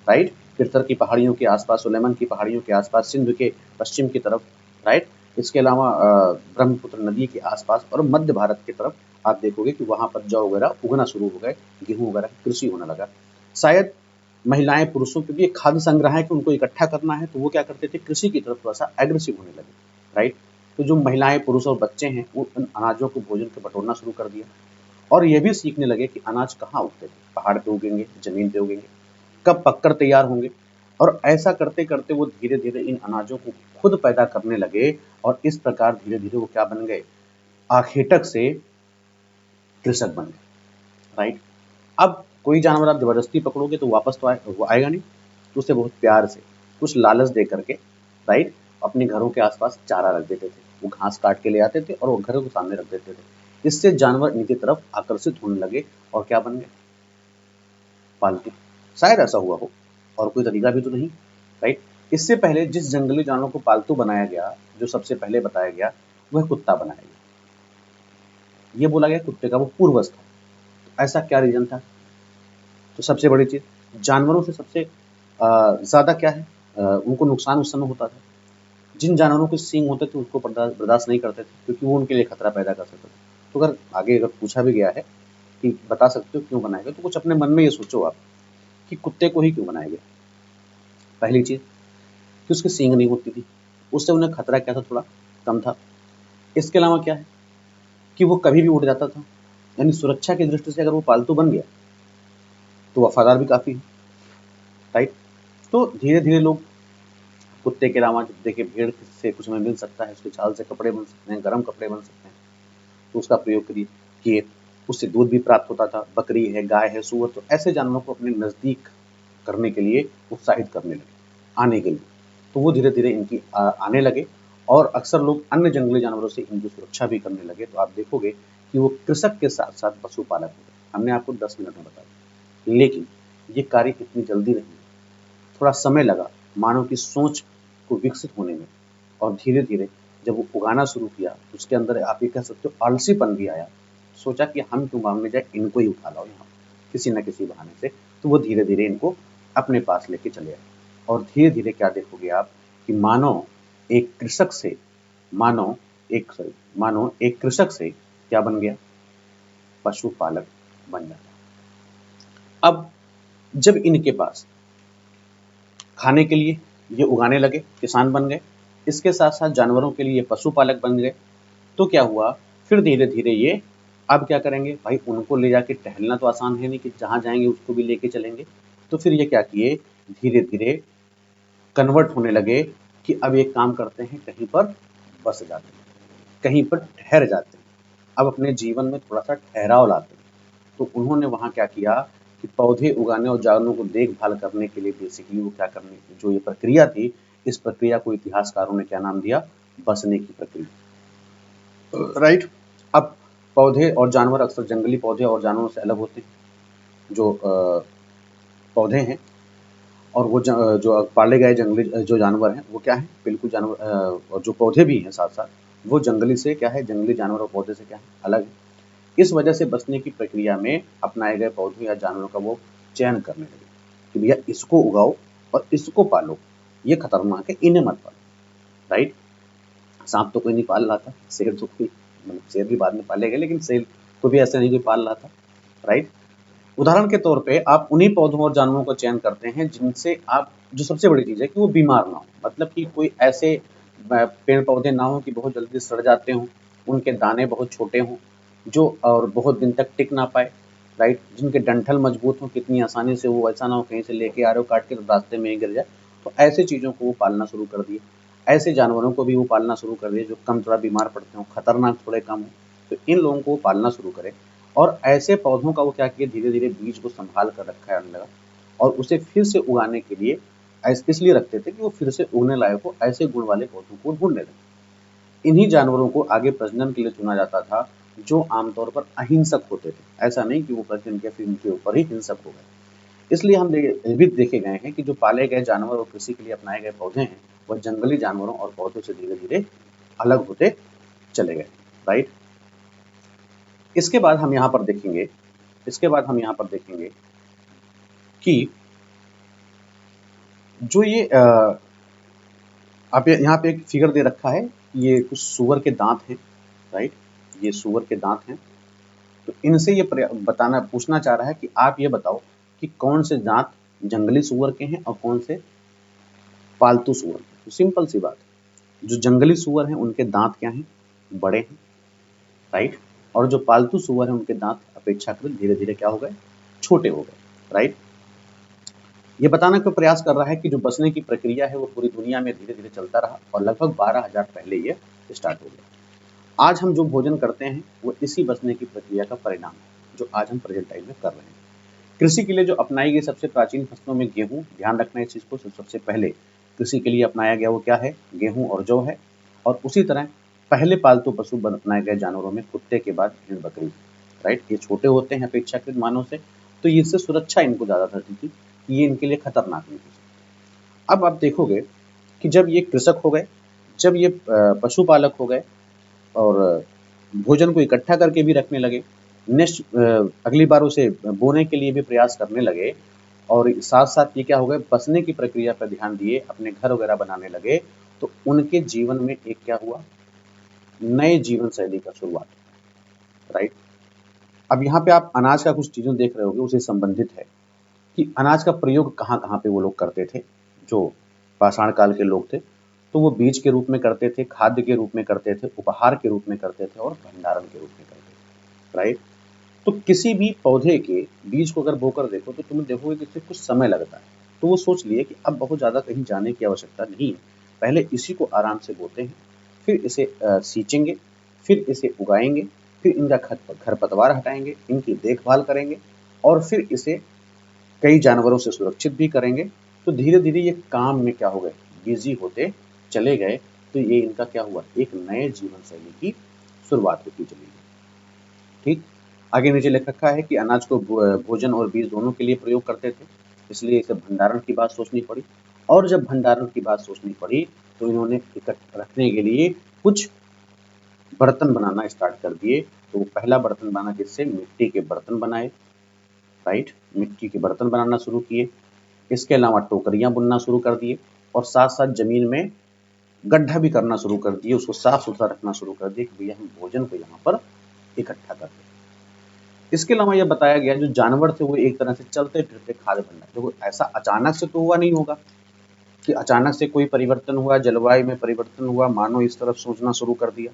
राइट। तिरतर की पहाड़ियों के आसपास, सुलेमन की पहाड़ियों के आसपास, सिंध के पश्चिम की तरफ, राइट। इसके अलावा ब्रह्मपुत्र नदी के आसपास और मध्य भारत की तरफ आप देखोगे कि वहाँ पर जौ वगैरह उगना शुरू हो गए, गेहूँ वगैरह की कृषि होने लगा। शायद महिलाएँ, पुरुषों, क्योंकि ये खाद्य संग्रह है कि उनको इकट्ठा करना है, तो वो क्या करते थे, कृषि की तरफ थोड़ा-सा एग्रेसिव होने लगे, राइट। तो जो महिलाएँ, पुरुष और बच्चे हैं, वो उन अनाजों को भोजन के बटोरना शुरू कर दिया और ये भी सीखने लगे कि अनाज कहाँ उगते थे, पहाड़ पे उगेंगे, ज़मीन पे उगेंगे, कब पककर तैयार होंगे। और ऐसा करते-करते वो धीरे-धीरे इन अनाजों को खुद पैदा करने लगे और इस प्रकार धीरे-धीरे वो क्या बन गए, आखेटक से कृषक बन गए, राइट। अब कोई जानवर आप ज़बरदस्ती पकड़ोगे तो वापस तो वो आएगा नहीं, तो उसे बहुत प्यार से, कुछ लालच दे करके, राइट, अपने घरों के आसपास चारा रख देते थे। वो घास काट के ले आते थे और वो घरों के सामने रख देते थे। इससे जानवर इनकी तरफ आकर्षित होने लगे और क्या बन गए, पालतू। शायद ऐसा हुआ हो और कोई तरीका भी तो नहीं, राइट। इससे पहले जिस जंगली जानवर को पालतू बनाया गया, जो सबसे पहले बताया गया, वह कुत्ता बनाया गया। ये बोला गया कुत्ते का वो पूर्वज था। तो ऐसा क्या रीज़न था? तो सबसे बड़ी चीज़, जानवरों से सबसे ज़्यादा क्या है, उनको नुकसान उस समय होता था। जिन जानवरों के सींग होते थे उसको बर्दाश्त नहीं करते थे, क्योंकि वो उनके लिए खतरा पैदा कर सकते थे। तो अगर आगे अगर पूछा भी गया है कि बता सकते हो क्यों बनाया गया, तो कुछ अपने मन में ये सोचो आप कि कुत्ते को ही क्यों बनाया गया। पहली चीज़ कि उसकी सींग नहीं होती थी, उससे उन्हें खतरा क्या था, थोड़ा कम था। इसके अलावा क्या है कि वो कभी भी उड़ जाता था, यानी सुरक्षा की दृष्टि से अगर वो पालतू बन गया तो वफादार भी काफ़ी है, राइट। तो धीरे धीरे लोग कुत्ते के अलावा, देखिए भेड़ से कुछ हमें मिल सकता है, उसके छाल से कपड़े बन सकते हैं, गर्म कपड़े बन सकते हैं, तो उसका प्रयोग किए, उससे दूध भी प्राप्त होता था। बकरी है, गाय है, सूअर, तो ऐसे जानवरों को अपने नज़दीक करने के लिए उत्साहित करने लगे, आने के लिए। तो वो धीरे धीरे इनकी आने लगे और अक्सर लोग अन्य जंगली जानवरों से इनकी सुरक्षा भी करने लगे। तो आप देखोगे कि वो कृषक के साथ साथ पशुपालक हो गए। हमने आपको 10 मिनट में बताया, लेकिन ये कार्य इतनी जल्दी नहीं, थोड़ा समय लगा मानव की सोच को विकसित होने में। और धीरे धीरे जब वो उगाना शुरू किया, उसके अंदर आप ये कह सकते हो आलसीपन भी आया। सोचा कि हम क्यों मांगने जाए, इनको ही उठा लाओ यहाँ किसी न किसी बहाने से। तो वो धीरे धीरे इनको अपने पास लेके चले आए और धीरे धीरे क्या देखोगे आप कि एक कृषक से मानव मानो एक कृषक से क्या बन गया, पशुपालक बन जाता। अब जब इनके पास खाने के लिए ये उगाने लगे, किसान बन गए, इसके साथ साथ जानवरों के लिए पशुपालक बन गए, तो क्या हुआ, फिर धीरे धीरे ये अब क्या करेंगे भाई, उनको ले जाके टहलना तो आसान है नहीं कि जहाँ जाएंगे उसको भी लेके चलेंगे। तो फिर ये क्या किए, धीरे धीरे कन्वर्ट होने लगे कि अब एक काम करते हैं, कहीं पर बस जाते हैं, कहीं पर ठहर जाते हैं, अब अपने जीवन में थोड़ा सा ठहराव लाते हैं। तो उन्होंने वहाँ क्या किया कि पौधे उगाने और जानवरों को देखभाल करने के लिए बेसिकली वो क्या करने की जो ये प्रक्रिया थी, इस प्रक्रिया को इतिहासकारों ने क्या नाम दिया, बसने की प्रक्रिया। राइट। अब पौधे और जानवर अक्सर जंगली पौधे और जानवरों से अलग होते हैं। जो पौधे हैं और वो जो पाले गए जंगली जो जानवर हैं वो क्या है, बिल्कुल जानवर, और जो पौधे भी हैं साथ साथ, वो जंगली से क्या है, जंगली जानवर और पौधे से क्या है, अलग है। इस वजह से बचने की प्रक्रिया में अपनाए गए पौधों या जानवरों का वो चयन करने लगे कि भैया इसको उगाओ और इसको पालो, ये खतरनाक है, इन्हें मत पालो। राइट। सांप तो कोई नहीं पाल रहा था, शेर तो कोई, मतलब शेर भी बाद में पाले गए, लेकिन शेर को भी ऐसे नहीं कोई पाल रहा था। राइट। उदाहरण के तौर पे आप उन्हीं पौधों और जानवरों का चयन करते हैं जिनसे आप, जो सबसे बड़ी चीज़ है कि वो बीमार ना हो, मतलब कि कोई ऐसे पेड़ पौधे ना हो कि बहुत जल्दी सड़ जाते हों, उनके दाने बहुत छोटे हों, जो और बहुत दिन तक टिक ना पाए। राइट। जिनके डंठल मजबूत हों, कितनी आसानी से वो ऐसा ना हो कहीं से लेके आ रहे हो काट के तो रास्ते में ही गिर जाए। तो ऐसी चीज़ों को वो पालना शुरू कर दिए। ऐसे जानवरों को भी वो पालना शुरू कर दिए जो कम थोड़ा बीमार पड़ते हों, खतरनाक थोड़े कम हों, तो इन लोगों को पालना शुरू करें। और ऐसे पौधों का वो क्या किए, धीरे धीरे बीज को संभाल कर रखा है लगा, और उसे फिर से उगाने के लिए इसलिए रखते थे कि वो फिर से उगने लायक हो, ऐसे गुण वाले पौधों को ढूंढने लगे। इन्हीं जानवरों को आगे प्रजनन के लिए चुना जाता था जो आमतौर पर अहिंसक होते थे, ऐसा नहीं कि वो प्रजनन के फिर उनके ऊपर ही हिंसक हो गए। इसलिए हम ये भी देखे गए हैं कि जो पाले गए जानवर और कृषि के लिए अपनाए गए पौधे हैं वह जंगली जानवरों और पौधों से धीरे धीरे अलग होते चले गए। राइट। इसके बाद हम यहाँ पर देखेंगे, इसके बाद हम यहाँ पर देखेंगे कि जो ये आप यहाँ पे एक फिगर दे रखा है, ये कुछ सूअर के दांत हैं। राइट। ये सूअर के दांत हैं। तो इनसे ये बताना पूछना चाह रहा है कि आप ये बताओ कि कौन से दांत जंगली सूअर के हैं और कौन से पालतू सूअर के। तो सिंपल सी बात है, जो जंगली सूअर हैं उनके दांत क्या हैं, बड़े हैं। राइट। और जो पालतू सूअर हैं उनके दांत अपेक्षाकृत धीरे धीरे क्या हो गए, छोटे हो गए। राइट। ये बताने का प्रयास कर रहा है कि जो बसने की प्रक्रिया है वो पूरी दुनिया में धीरे धीरे चलता रहा और लगभग 12,000 पहले ये स्टार्ट हो गया। आज हम जो भोजन करते हैं वो इसी बसने की प्रक्रिया का परिणाम है जो आज हम प्रेजेंट टाइम में कर रहे हैं। कृषि के लिए जो अपनाई गई सबसे प्राचीन फसलों में गेहूं, ध्यान रखना इस चीज को, सबसे पहले कृषि के लिए अपनाया गया वो क्या है, गेहूं और जौ है। और उसी तरह पहले पालतू पशु अपनाए गए जानवरों में कुत्ते के बाद भेड़ बकरी। राइट। ये छोटे होते हैं अपेक्षाकृत मानव से, तो इससे सुरक्षा इनको ज्यादातर थी कि ये इनके लिए खतरनाक नहीं थी। अब आप देखोगे कि जब ये कृषक हो गए, जब ये पशुपालक हो गए और भोजन को इकट्ठा करके भी रखने लगे, नेक्स्ट अगली बार उसे बोने के लिए भी प्रयास करने लगे, और साथ साथ ये क्या हो गए, बसने की प्रक्रिया पर ध्यान दिए, अपने घर वगैरह बनाने लगे, तो उनके जीवन में एक क्या हुआ, नए जीवन शैली का शुरुआत। राइट। अब यहाँ पे आप अनाज का कुछ चीज़ें देख रहे होगे, उसे संबंधित है कि अनाज का प्रयोग कहाँ-कहाँ पे वो लोग करते थे, जो पाषाण काल के लोग थे। तो वो बीज के रूप में करते थे, खाद्य के रूप में करते थे, उपहार के रूप में करते थे और भंडारण के रूप में करते थे। राइट। तो किसी भी पौधे के बीज को अगर बोकर देखो तो तुम देखोगे कि इससे कुछ समय लगता है। तो वो सोच लिए कि अब बहुत ज़्यादा कहीं जाने की आवश्यकता नहीं है, पहले इसी को आराम से बोते हैं, फिर इसे सींचेंगे, फिर इसे उगाएंगे, फिर इनका खरपतवार हटाएंगे, इनकी देखभाल करेंगे, और फिर इसे कई जानवरों से सुरक्षित भी करेंगे। तो धीरे धीरे ये काम में क्या हो गए, बिजी होते चले गए। तो ये इनका क्या हुआ, एक नए जीवन शैली की शुरुआत होती चली गई। ठीक। आगे नीचे लिख रखा है कि अनाज को भोजन और बीज दोनों के लिए प्रयोग करते थे, इसलिए इसे भंडारण की बात सोचनी पड़ी। और जब भंडारण की बात सोचनी पड़ी तो इन्होंने इकट्ठा रखने के लिए कुछ बर्तन बनाना स्टार्ट कर दिए। तो वो पहला बर्तन बना जिससे मिट्टी के बर्तन बनाए। राइट। मिट्टी के बर्तन बनाना शुरू किए। इसके अलावा टोकरियां बुनना शुरू कर दिए, और साथ साथ जमीन में गड्ढा भी करना शुरू कर दिए, उसको साफ सुथरा रखना शुरू कर दिए कि भैया हम भोजन को यहाँ पर इकट्ठा करते हैं। इसके अलावा यह बताया गया जो जानवर थे वो एक तरह से चलते फिरते खाद्य भंडार, देखो ऐसा अचानक से तो हुआ नहीं होगा कि अचानक से कोई परिवर्तन हुआ, जलवायु में परिवर्तन हुआ, मानव इस तरफ सोचना शुरू कर दिया।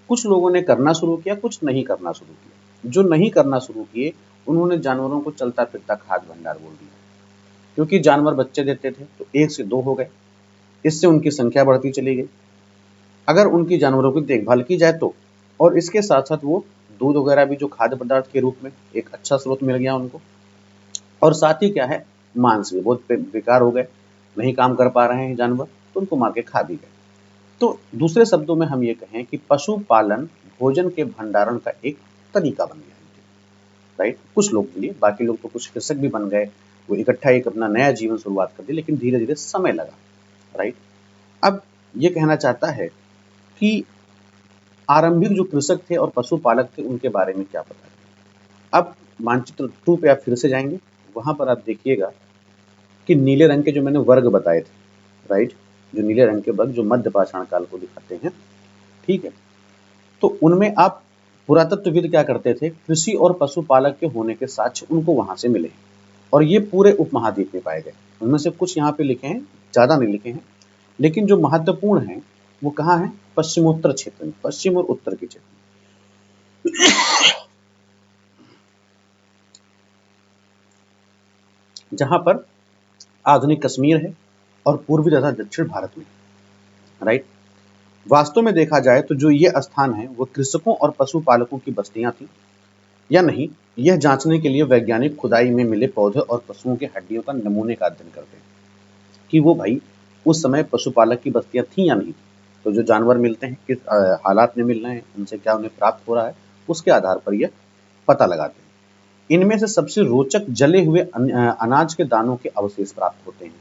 कुछ लोगों ने करना शुरू किया, कुछ नहीं करना शुरू किया। जो नहीं करना शुरू किए उन्होंने जानवरों को चलता फिरता खाद्य भंडार बोल दिया, क्योंकि जानवर बच्चे देते थे तो 1 से 2 हो गए, इससे उनकी संख्या बढ़ती चली गई। अगर उनकी जानवरों की देखभाल की जाए तो, और इसके साथ साथ वो दूध वगैरह भी जो खाद्य पदार्थ के रूप में एक अच्छा स्रोत मिल गया उनको, और साथ ही क्या है, मांस भी बहुत बेकार हो गए, नहीं काम कर पा रहे हैं जानवर तो उनको मार के खा भी गए। तो दूसरे शब्दों में हम ये कहें कि पशुपालन भोजन के भंडारण का एक तरीका बन गया है, राइट। कुछ लोग के लिए, बाकी लोग तो कुछ कृषक भी बन गए, वो इकट्ठा एक अपना नया जीवन शुरुआत कर दी, लेकिन धीरे धीरे समय लगा, राइट। अब ये कहना चाहता है कि आरंभिक जो कृषक थे और पशुपालक थे उनके बारे में क्या पता है। अब मानचित्र 2 पे आप फिर से जाएंगे, वहां पर आप देखिएगा कि नीले रंग के जो मैंने वर्ग बताए थे, राइट, जो नीले रंग के वर्ग जो मध्य पाषाण काल को दिखाते हैं, ठीक है। तो उनमें आप पुरातत्वविद क्या करते थे, कृषि और पशुपालक के होने के साक्ष्य उनको वहां से मिले, और ये पूरे उपमहाद्वीप में पाए गए। उनमें से कुछ यहाँ पे लिखे हैं, ज्यादा नहीं लिखे हैं, लेकिन जो महत्वपूर्ण है वो कहाँ है, पश्चिमोत्तर क्षेत्र में, पश्चिम और उत्तर के क्षेत्र में, जहां पर आधुनिक कश्मीर है और पूर्वी तथा दक्षिण भारत में, राइट। वास्तव में देखा जाए तो जो ये स्थान है वो कृषकों और पशुपालकों की बस्तियां थी या नहीं, यह जांचने के लिए वैज्ञानिक खुदाई में मिले पौधे और पशुओं के हड्डियों का नमूने का अध्ययन करते हैं कि वो भाई उस समय पशुपालक की बस्तियां थी या नहीं। तो जो जानवर मिलते हैं किस हालात में मिल रहे हैं, उनसे क्या उन्हें प्राप्त हो रहा है, उसके आधार पर यह पता लगाते हैं। इनमें से सबसे रोचक जले हुए अनाज के दानों के अवशेष प्राप्त होते हैं।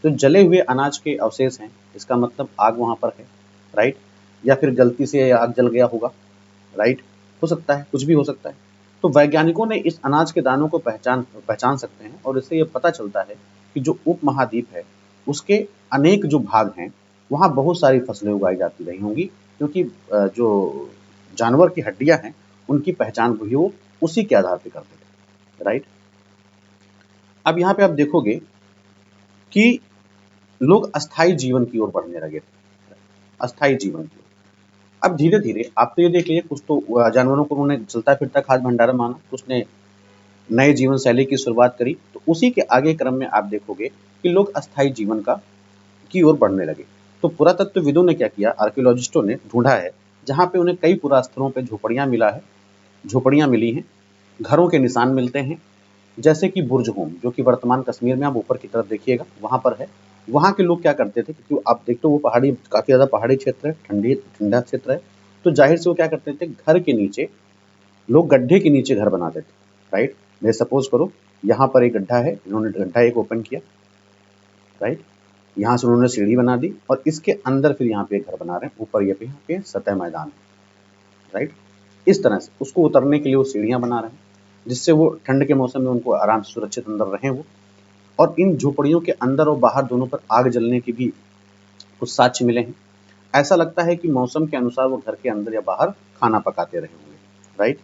तो जले हुए अनाज के अवशेष हैं, इसका मतलब आग वहां पर है, राइट, या फिर गलती से आग जल गया होगा, राइट, हो सकता है, कुछ भी हो सकता है। तो वैज्ञानिकों ने इस अनाज के दानों को पहचान पहचान सकते हैं, और इससे यह पता चलता है कि जो उपमहाद्वीप है उसके अनेक जो भाग हैं वहाँ बहुत सारी फसलें उगाई जाती रही होंगी, क्योंकि जो जानवर की हड्डियां हैं उनकी पहचान भी वो उसी के आधार पर करते थे, राइट। अब यहाँ पे आप देखोगे कि लोग अस्थाई जीवन की ओर बढ़ने लगे थे, अस्थाई जीवन की ओर। अब धीरे धीरे आप तो ये देख लीजिए, कुछ तो जानवरों को उन्होंने चलता फिरता खाद्य भंडार माना, कुछ ने नए जीवन शैली की शुरुआत करी, तो उसी के आगे क्रम में आप देखोगे कि लोग अस्थाई जीवन का की ओर बढ़ने लगे। तो पुरातत्वविदों ने क्या किया, आर्कियोलॉजिस्टों ने ढूंढा है, जहाँ पे उन्हें कई पुरास्थलों पे झोपड़ियाँ मिला है, झोपड़ियाँ मिली हैं, घरों के निशान मिलते हैं, जैसे कि बुर्ज होम जो कि वर्तमान कश्मीर में आप ऊपर की तरफ देखिएगा वहाँ पर है। वहाँ के लोग क्या करते थे, क्योंकि आप देखते हो वो पहाड़ी, काफ़ी ज़्यादा पहाड़ी क्षेत्र है, ठंडा क्षेत्र है, तो जाहिर से वो क्या करते थे, घर के नीचे लोग गड्ढे के नीचे घर बनाते थे, राइट। मैं सपोज करो यहाँ पर एक गड्ढा है, इन्होंने गड्ढा एक ओपन किया, राइट, यहाँ से उन्होंने सीढ़ी बना दी और इसके अंदर फिर यहाँ पे एक घर बना रहे हैं, ऊपर ये पे यहाँ पे सतह मैदान है, राइट। इस तरह से उसको उतरने के लिए वो सीढ़ियाँ बना रहे हैं, जिससे वो ठंड के मौसम में उनको आराम से सुरक्षित अंदर रहें वो। और इन झोपड़ियों के अंदर और बाहर दोनों पर आग जलने की भी कुछ साक्ष्य मिले हैं। ऐसा लगता है कि मौसम के अनुसार वो घर के अंदर या बाहर खाना पकाते रहे होंगे, राइट।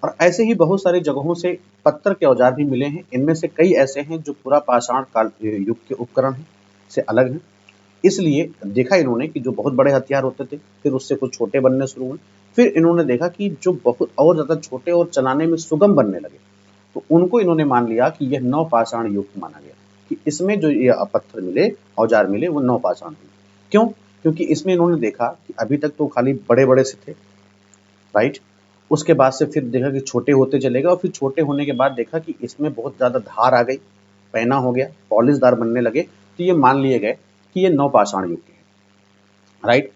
और ऐसे ही बहुत सारी जगहों से पत्थर के औजार भी मिले हैं, इनमें से कई ऐसे हैं जो पूरा पाषाण काल युग के उपकरण हैं, से अलग हैं। इसलिए देखा इन्होंने कि जो बहुत बड़े हथियार होते थे फिर उससे कुछ छोटे बनने शुरू हुए, फिर इन्होंने देखा कि जो बहुत और ज़्यादा छोटे और चलाने में सुगम बनने लगे, तो उनको इन्होंने मान लिया कि यह नवपाषाण युग माना गया, कि इसमें जो ये पत्थर मिले, औजार मिले, वो नवपाषाण थे। क्यों? क्योंकि इसमें इन्होंने देखा कि अभी तक तो खाली बड़े-बड़े से थे, राइट? उसके बाद से फिर देखा कि छोटे होते चले गए और फिर छोटे होने के बाद देखा कि इसमें बहुत ज़्यादा धार आ गई, पैना हो गया, पॉलिशदार बनने लगे, तो ये मान लिए गए कि ये नवपाषाण युग के हैं, राइट।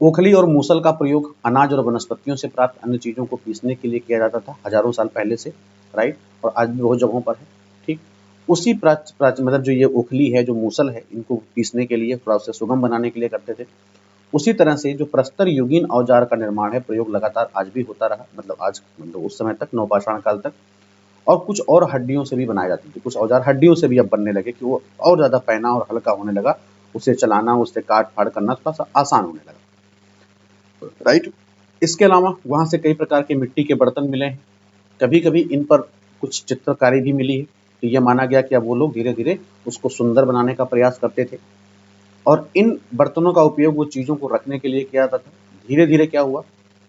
ओखली और मूसल का प्रयोग अनाज और वनस्पतियों से प्राप्त अन्य चीज़ों को पीसने के लिए किया जाता था हजारों साल पहले से, राइट, और आज भी बहुत जगहों पर है, ठीक। उसी मतलब जो ये ओखली है, जो मूसल है, इनको पीसने के लिए, थोड़ा उसे सुगम बनाने के लिए करते थे। उसी तरह से जो प्रस्तर युगीन औजार का निर्माण है, प्रयोग लगातार आज भी होता रहा, मतलब उस समय तक, नवपाषाण काल तक। और कुछ और हड्डियों से भी बनाए जाते थे, कुछ औजार हड्डियों से भी अब बनने लगे कि वो और ज़्यादा पैना और हल्का होने लगा, उसे चलाना, उससे काट फाड़ करना थोड़ा सा आसान होने लगा, राइट। इसके अलावा वहाँ से कई प्रकार के मिट्टी के बर्तन मिले हैं, कभी कभी इन पर कुछ चित्रकारी भी मिली है, तो यह माना गया कि अब वो लोग धीरे धीरे उसको सुंदर बनाने का प्रयास करते थे। और इन बर्तनों का उपयोग वो चीज़ों को रखने के लिए किया जाता था। धीरे धीरे क्या हुआ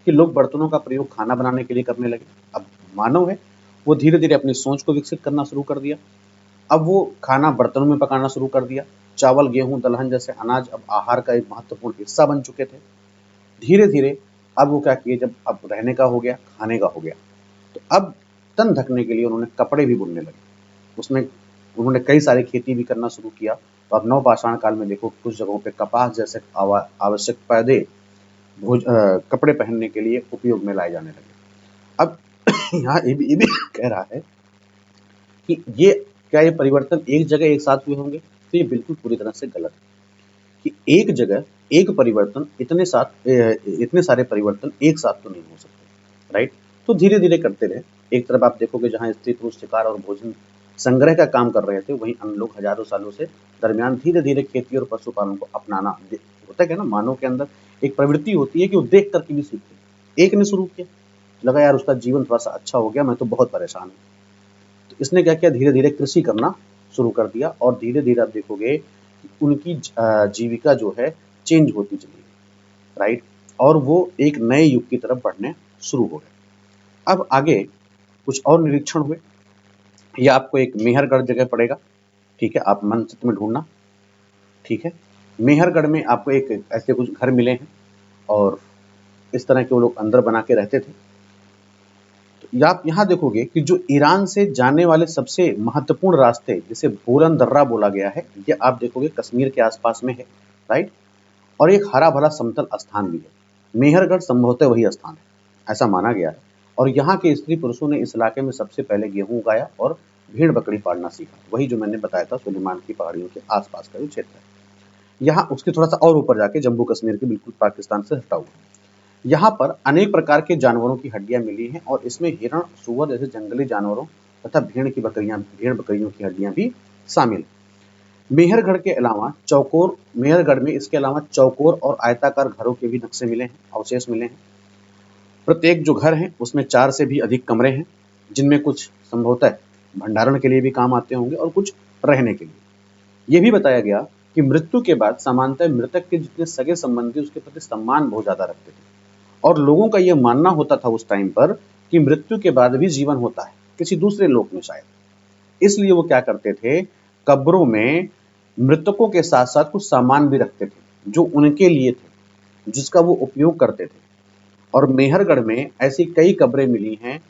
कि लोग बर्तनों का प्रयोग खाना बनाने के लिए करने लगे। अब मानव है, वो धीरे धीरे अपनी सोच को विकसित करना शुरू कर दिया। अब वो खाना बर्तनों में पकाना शुरू कर दिया। चावल, गेहूं, दलहन जैसे अनाज अब आहार का एक महत्वपूर्ण हिस्सा बन चुके थे। धीरे धीरे अब वो क्या किए, जब अब रहने का हो गया, खाने का हो गया, तो अब तन ढकने के लिए उन्होंने कपड़े भी बुनने लगे। उसमें उन्होंने कई सारी खेती भी करना शुरू किया। तो अब नवपाषाण काल में देखो, कुछ जगहों पे कपास जैसे आवश्यक पौधे कपड़े पहनने के लिए उपयोग में लाए जाने लगे। अब यहाँ ये भी कह रहा है कि ये परिवर्तन एक जगह एक साथ हुए होंगे, तो ये बिल्कुल पूरी तरह से गलत है कि एक जगह एक परिवर्तन इतने सारे परिवर्तन एक साथ तो नहीं हो सकते, राइट। तो धीरे धीरे करते रहे। एक तरफ आप देखोगे जहाँ स्त्री पुरुष शिकार और भोजन संग्रह का काम कर रहे थे, वहीं अन्य लोग हजारों सालों से दरमियान धीरे धीरे खेती और पशुपालन को अपनाना होता है ना। मानव के अंदर एक प्रवृत्ति होती है कि वो देख करके भी सीखते हैं। एक ने शुरू किया, लगा यार उसका जीवन थोड़ा सा अच्छा हो गया, मैं तो बहुत परेशान हूँ, तो इसने क्या किया, धीरे धीरे कृषि करना शुरू कर दिया। और धीरे धीरे आप देखोगे कि उनकी जीविका जो है चेंज होती चली गई, राइट। और वो एक नए युग की तरफ बढ़ने शुरू हो गए। अब आगे कुछ और निरीक्षण हुए। ये आपको एक मेहरगढ़ जगह पड़ेगा, ठीक है, आप मन चित्त में ढूंढना, ठीक है। मेहरगढ़ में आपको एक ऐसे कुछ घर मिले हैं और इस तरह के वो लोग अंदर बना के रहते थे। तो आप यहाँ देखोगे कि जो ईरान से जाने वाले सबसे महत्वपूर्ण रास्ते, जिसे बोलन दर्रा बोला गया है, ये आप देखोगे कश्मीर के आसपास में है, राइट। और एक हरा भरा समतल स्थान भी है। मेहरगढ़ संभवतः वही स्थान है, ऐसा माना गया है। और यहाँ के स्त्री पुरुषों ने इस इलाके में सबसे पहले गेहूं उगाया और भेड़ बकरी पालना सीखा। वही जो मैंने बताया था, सुलेमान की पहाड़ियों के आसपास का जो क्षेत्र है। यहाँ उसके थोड़ा सा और ऊपर जाके जम्मू कश्मीर के बिल्कुल पाकिस्तान से हटा हुआ, यहाँ पर अनेक प्रकार के जानवरों की हड्डियां मिली हैं और इसमें हिरण, सुअर जैसे जंगली जानवरों तथा भेड़ बकरियों की हड्डियां भी शामिल हैं। मेहरगढ़ में इसके अलावा चौकोर और आयताकार घरों के भी नक्शे मिले हैं, अवशेष मिले हैं। प्रत्येक जो घर है उसमें 4 से भी अधिक कमरे हैं, जिनमें कुछ संभवतः भंडारण के लिए भी काम आते होंगे और कुछ रहने के लिए। ये भी बताया गया कि मृत्यु के बाद सामान्यतः मृतक के जितने सगे संबंधी उसके प्रति सम्मान बहुत ज्यादा रखते थे। और लोगों का यह मानना होता था उस टाइम पर कि मृत्यु के बाद भी जीवन होता है, किसी दूसरे लोक में शायद। इसलिए वो क्या करते थे, कब्रों में मृतकों के साथ साथ कुछ सामान भी रखते थे जो उनके लिए थे, जिसका वो उपयोग करते थे। और मेहरगढ़ में ऐसी कई कब्रें मिली हैं।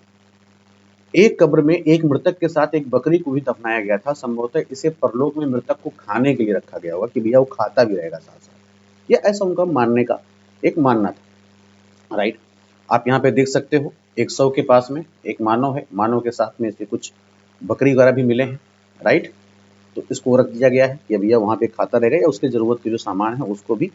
एक कब्र में एक मृतक के साथ एक बकरी को भी दफनाया गया था। संभवतः इसे परलोक में मृतक को खाने के लिए रखा गया होगा कि भैया वो खाता भी रहेगा साथ साथ। यह ऐसा उनका मानने का एक मानना था, राइट। आप यहाँ पे देख सकते हो एक शव के पास में एक मानव है, मानव के साथ में इसे कुछ बकरी वगैरह भी मिले हैं, राइट। तो इसको रख दिया गया है कि भैया वहाँ पे खाता रहेगा, या उसके जरूरत के जो सामान है उसको भी।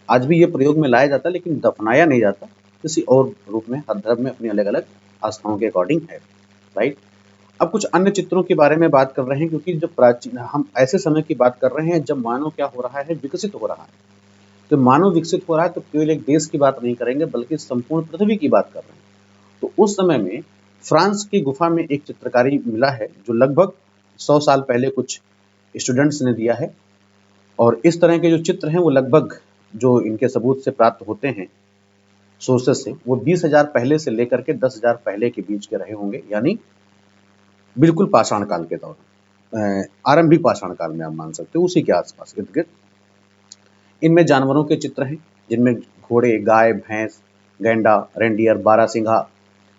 आज भी ये प्रयोग में लाया जाता है, लेकिन दफनाया नहीं जाता, किसी और रूप में। हर धर्म में अपनी अलग अलग आस्थाओं के अकॉर्डिंग है, राइट। अब कुछ अन्य चित्रों के बारे में बात कर रहे हैं, क्योंकि जब प्राचीन हम ऐसे समय की बात कर रहे हैं जब मानव क्या हो रहा है, विकसित हो रहा है। तो मानव विकसित हो रहा है तो केवल एक देश की बात नहीं करेंगे, बल्कि संपूर्ण पृथ्वी की बात कर रहे हैं। तो उस समय में फ्रांस की गुफा में एक चित्रकारी मिला है, जो लगभग 100 साल पहले कुछ स्टूडेंट्स ने दिया है। और इस तरह के जो चित्र हैं वो लगभग, जो इनके सबूत से प्राप्त होते हैं सोर्सेस से, वो 20,000 पहले से लेकर के 10,000 पहले के बीच के रहे होंगे, यानी बिल्कुल पाषाण काल के दौरान, आरंभिक पाषाण काल में आप मान सकते हो, उसी के आसपास इर्द गिर्द। इनमें जानवरों के चित्र हैं, जिनमें घोड़े, गाय, भैंस, गैंडा, रेंडियर, बारहसिंघा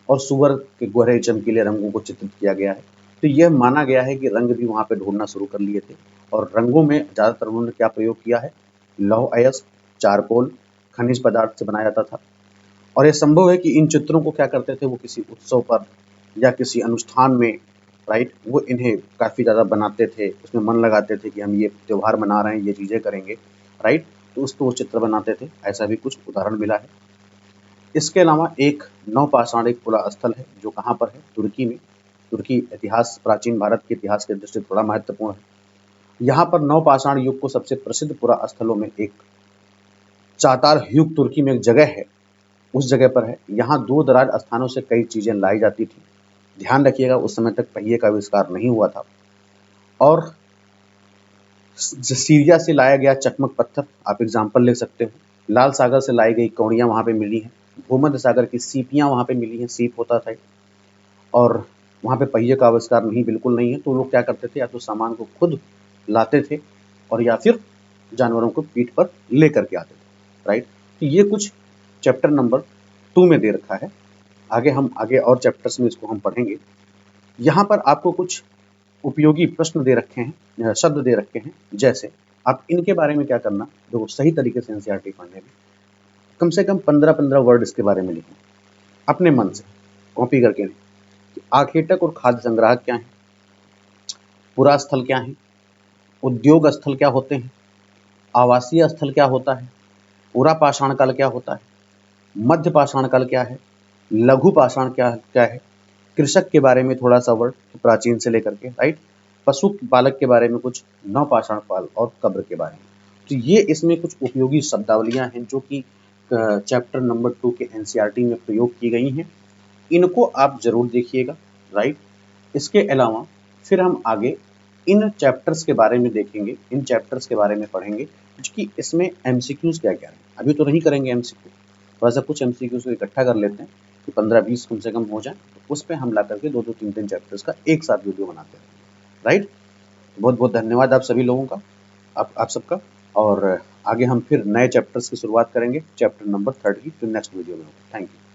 और सुअर के गोहरे चमकीले रंगों को चित्रित किया गया है। तो यह माना गया है कि रंग भी वहाँ पे ढूंढना शुरू कर लिए थे। और रंगों में ज़्यादातर उन्होंने क्या प्रयोग किया है, लौह अयस्क, चारकोल, खनिज पदार्थ से बनाया जाता था। और यह संभव है कि इन चित्रों को क्या करते थे, वो किसी उत्सव पर या किसी अनुष्ठान में, राइट, वो इन्हें काफ़ी ज़्यादा बनाते थे, उसमें मन लगाते थे कि हम ये त्यौहार मना रहे हैं, ये चीज़ें करेंगे, राइट। तो उसको वो चित्र बनाते थे। ऐसा भी कुछ उदाहरण मिला है। इसके अलावा एक नवपाषाणिक पुरा स्थल है, जो कहाँ पर है, तुर्की में। तुर्की इतिहास, प्राचीन भारत के इतिहास के दृष्टि से थोड़ा महत्वपूर्ण है। यहाँ पर नवपाषाण युग को सबसे प्रसिद्ध पुरा स्थलों में एक चातार युग तुर्की में एक जगह है, उस जगह पर है। यहाँ दूर दराज स्थानों से कई चीजें लाई जाती थी। ध्यान रखिएगा उस समय तक पहिए का आविष्कार नहीं हुआ था। और सीरिया से लाया गया चकमक पत्थर, आप एग्जाम्पल ले सकते हो। लाल सागर से लाई गई कौड़ियाँ वहाँ पे मिली हैं। भूमध्य सागर की सीपियाँ वहाँ पे मिली हैं, सीप होता था। और वहाँ पे पहिए का आविष्कार नहीं, बिल्कुल नहीं है। तो लोग क्या करते थे, या तो सामान को खुद लाते थे और या फिर जानवरों को पीठ पर ले करके आते थे, राइट। तो ये कुछ चैप्टर नंबर 2 में दे रखा है। आगे और चैप्टर्स में इसको हम पढ़ेंगे। यहाँ पर आपको कुछ उपयोगी प्रश्न दे रखे हैं, शब्द दे रखे हैं। जैसे आप इनके बारे में क्या करना, देखो सही तरीके से एनसीईआरटी पढ़ने में कम से कम 15-15 वर्ड इसके बारे में लिखना अपने मन से, कॉपी करके। आखेटक और खाद्य संग्राहक क्या है, पुरा स्थल क्या है, उद्योग स्थल क्या होते हैं, आवासीय स्थल क्या होता है, पुरा पाषाण काल क्या होता है, मध्य पाषाण काल क्या है, लघु पाषाण क्या क्या है, कृषक के बारे में थोड़ा सा वर्ड प्राचीन से लेकर के, राइट। पशु पालक के बारे में कुछ, नव पाषाण काल और कब्र के बारे में। तो ये इसमें कुछ उपयोगी शब्दावलियां हैं जो कि चैप्टर नंबर 2 के एनसीईआरटी में प्रयोग की गई हैं। इनको आप जरूर देखिएगा, राइट। इसके अलावा फिर हम आगे इन चैप्टर्स के बारे में देखेंगे, इन चैप्टर्स के बारे में पढ़ेंगे कि इसमें एमसीक्यूज क्या क्या है। अभी तो नहीं करेंगे एमसीक्यू, थोड़ा सा कुछ एमसीक्यूज को इकट्ठा कर लेते हैं कि 15-20 कम से कम हो जाए, तो उस पर हम ला करके 2-2, 3-3 चैप्टर्स का एक साथ वीडियो बनाते हैं, राइट। बहुत बहुत धन्यवाद आप सभी लोगों का, आप सबका। और आगे हम फिर नए चैप्टर्स की शुरुआत करेंगे, चैप्टर नंबर 3 की फिर नेक्स्ट वीडियो में। Thank you.